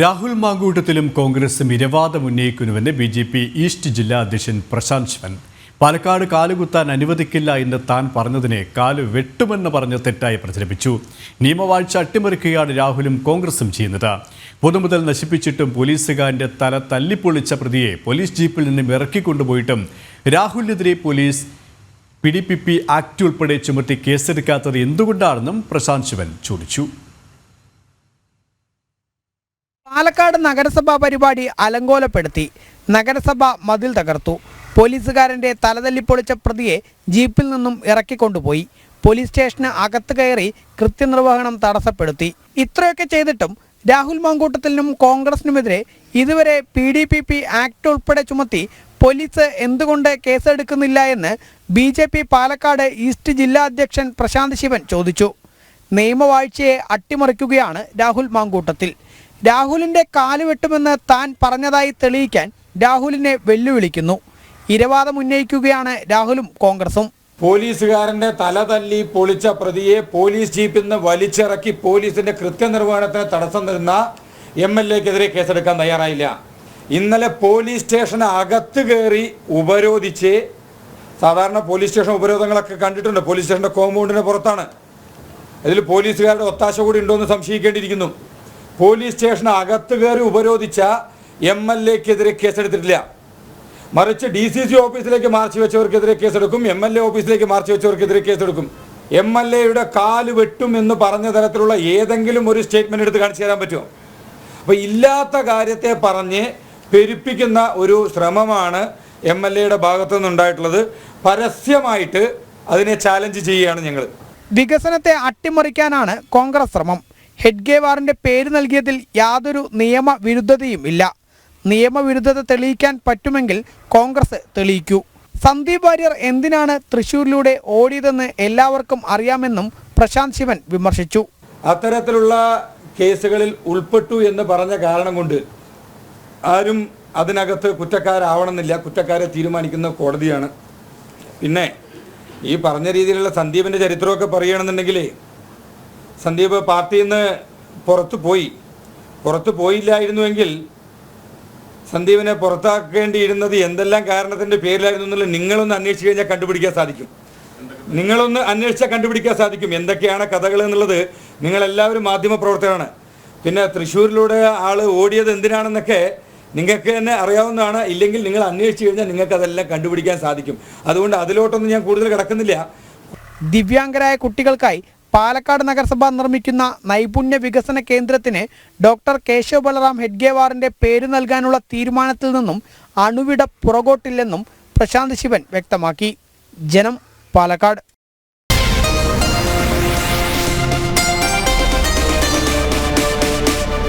രാഹുൽ മാങ്കൂട്ടത്തിലും കോൺഗ്രസും ഇരവാദം ഉന്നയിക്കുന്നുവെന്ന് BJP. East ജില്ലാ അധ്യക്ഷൻ പ്രശാന്ത് ശിവൻ. പാലക്കാട് കാലുകുത്താൻ അനുവദിക്കില്ല എന്ന് താൻ പറഞ്ഞതിനെ കാല് വെട്ടുമെന്ന് പറഞ്ഞ് തെറ്റായി പ്രചരിപ്പിച്ചു. നിയമവാഴ്ച അട്ടിമറിക്കുകയാണ് രാഹുലും കോൺഗ്രസും ചെയ്യുന്നത്. പൊതുമുതൽ നശിപ്പിച്ചിട്ടും പോലീസുകാരൻ്റെ തല തല്ലിപ്പൊളിച്ച പ്രതിയെ പോലീസ് ജീപ്പിൽ നിന്നും ഇറക്കിക്കൊണ്ടുപോയിട്ടും രാഹുലിനെതിരെ പോലീസ് PDPP ആക്ട് ഉൾപ്പെടെ ചുമത്തി കേസെടുക്കാത്തത് എന്തുകൊണ്ടാണെന്നും പ്രശാന്ത് ശിവൻ ചോദിച്ചു. പാലക്കാട് നഗരസഭാ പരിപാടി അലങ്കോലപ്പെടുത്തി. നഗരസഭ മതിൽ തകർത്തു. പോലീസുകാരൻ്റെ തലതല്ലിപ്പൊളിച്ച പ്രതിയെ ജീപ്പിൽ നിന്നും ഇറക്കിക്കൊണ്ടുപോയി. പോലീസ് സ്റ്റേഷന് അകത്ത് കയറി കൃത്യനിർവഹണം തടസ്സപ്പെടുത്തി. ഇത്രയൊക്കെ ചെയ്തിട്ടും രാഹുൽ മാങ്കൂട്ടത്തിനും കോൺഗ്രസിനുമെതിരെ ഇതുവരെ PDPP ആക്ട് ഉൾപ്പെടെ ചുമത്തി പോലീസ് എന്തുകൊണ്ട് കേസെടുക്കുന്നില്ല എന്ന് BJP പാലക്കാട് ഈസ്റ്റ് ജില്ലാ അധ്യക്ഷൻ പ്രശാന്ത് ശിവൻ ചോദിച്ചു. നിയമവാഴ്ചയെ അട്ടിമറിക്കുകയാണ് രാഹുൽ മാങ്കൂട്ടത്തിൽ. രാഹുലിൻ്റെ കാല് വെട്ടുമെന്ന് താൻ പറഞ്ഞതായി തെളിയിക്കാൻ രാഹുലിനെ വെല്ലുവിളിക്കുന്നു. ഇരവാദം ഉന്നയിക്കുകയാണ് രാഹുലും കോൺഗ്രസും. പോലീസുകാരന്റെ തല തല്ലി പൊളിച്ച പ്രതിയെ പോലീസ് ജീപ്പിൽ നിന്ന് വലിച്ചിറക്കി പോലീസിന്റെ കൃത്യനിർവഹണത്തിന് തടസ്സം നിന്ന MLA-ക്കെതിരെ കേസെടുക്കാൻ തയ്യാറായില്ല. ഇന്നലെ പോലീസ് സ്റ്റേഷന് അകത്ത് കയറി ഉപരോധിച്ച്, സാധാരണ പോലീസ് സ്റ്റേഷൻ ഉപരോധങ്ങളൊക്കെ കണ്ടിട്ടുണ്ട്, പോലീസ് സ്റ്റേഷന്റെ കോമ്പൗണ്ടിന് പുറത്താണ്. അതിൽ പോലീസുകാരുടെ ഒത്താശ കൂടി ഉണ്ടോ എന്ന് സംശയിക്കേണ്ടിയിരിക്കുന്നു. പോലീസ് സ്റ്റേഷന് അകത്ത് കയറി ഉപരോധിച്ച MLA-ക്കെതിരെ കേസെടുത്തിട്ടില്ല. മറിച്ച് DCC ഓഫീസിലേക്ക് മാർച്ച് വെച്ചവർക്കെതിരെ കേസെടുക്കും, MLA ഓഫീസിലേക്ക് മാർച്ച് വെച്ചവർക്കെതിരെ കേസെടുക്കും. MLA-യുടെ കാല് വെട്ടും എന്ന് പറഞ്ഞ തരത്തിലുള്ള ഏതെങ്കിലും ഒരു സ്റ്റേറ്റ്മെന്റ് എടുത്ത് കാണിച്ചു തരാൻ പറ്റുമോ? അപ്പോൾ ഇല്ലാത്ത കാര്യത്തെ പറഞ്ഞ് പെരുപ്പിക്കുന്ന ഒരു ശ്രമമാണ് MLA-യുടെ ഭാഗത്തു നിന്നുണ്ടായിട്ടുള്ളത്. പരസ്യമായിട്ട് അതിനെ ചാലഞ്ച് ചെയ്യുകയാണ് ഞങ്ങൾ. വികസനത്തെ അട്ടിമറിക്കാനാണ് കോൺഗ്രസ് ശ്രമം. ഹെഡ്ഗേവാറിന്റെ പേര് നൽകിയതിൽ യാതൊരു നിയമവിരുദ്ധതയും ഇല്ല. നിയമവിരുദ്ധത തെളിയിക്കാൻ പറ്റുമെങ്കിൽ കോൺഗ്രസ് തെളിയിക്കൂ. സന്ദീപ് വാര്യർ എന്തിനാണ് തൃശ്ശൂരിലൂടെ ഓടിയതെന്ന് എല്ലാവർക്കും അറിയാമെന്നും പ്രശാന്ത് ശിവൻ വിമർശിച്ചു. അത്തരത്തിലുള്ള കേസുകളിൽ ഉൾപ്പെട്ടു എന്ന് പറഞ്ഞ കാരണം കൊണ്ട് ആരും അതിനകത്ത് കുറ്റക്കാരാവണമെന്നില്ല. കുറ്റക്കാരെ തീരുമാനിക്കുന്ന കോടതിയാണ്. പിന്നെ ഈ പറഞ്ഞ രീതിയിലുള്ള സന്ദീപിൻ്റെ ചരിത്രമൊക്കെ പറയുകയാണെന്നുണ്ടെങ്കിൽ, സന്ദീപ് പാർട്ടിയിൽ നിന്ന് പുറത്തു പോയില്ലായിരുന്നുവെങ്കിൽ സന്ദീപിനെ പുറത്താക്കേണ്ടിയിരുന്നത് എന്തെല്ലാം കാരണത്തിൻ്റെ പേരിലായിരുന്നു എന്നുള്ളത് നിങ്ങളൊന്ന് അന്വേഷിച്ച് കഴിഞ്ഞാൽ കണ്ടുപിടിക്കാൻ സാധിക്കും. എന്തൊക്കെയാണ് കഥകൾ എന്നുള്ളത് നിങ്ങളെല്ലാവരും മാധ്യമപ്രവർത്തകരാണ്. പിന്നെ തൃശ്ശൂരിലൂടെ ആൾ ഓടിയത് എന്തിനാണെന്നൊക്കെ നിങ്ങൾക്ക് തന്നെ അറിയാവുന്നതാണ്. ഇല്ലെങ്കിൽ നിങ്ങൾ അന്വേഷിച്ച് കഴിഞ്ഞാൽ നിങ്ങൾക്ക് അതെല്ലാം കണ്ടുപിടിക്കാൻ സാധിക്കും. അതുകൊണ്ട് അതിലോട്ടൊന്നും ഞാൻ കൂടുതൽ കിടക്കുന്നില്ല. ദിവ്യാംഗരായ കുട്ടികൾക്കായി പാലക്കാട് നഗരസഭ നിർമ്മിക്കുന്ന നൈപുണ്യ വികസന കേന്ദ്രത്തിന് ഡോക്ടർ കേശവ് ബലറാം ഹെഡ്ഗേവാറിന്റെ പേര് നൽകാനുള്ള തീരുമാനത്തിൽ നിന്നും അണുവിട പുറകോട്ടില്ലെന്നും പ്രശാന്ത് ശിവൻ വ്യക്തമാക്കി. ജനം, പാലക്കാട്.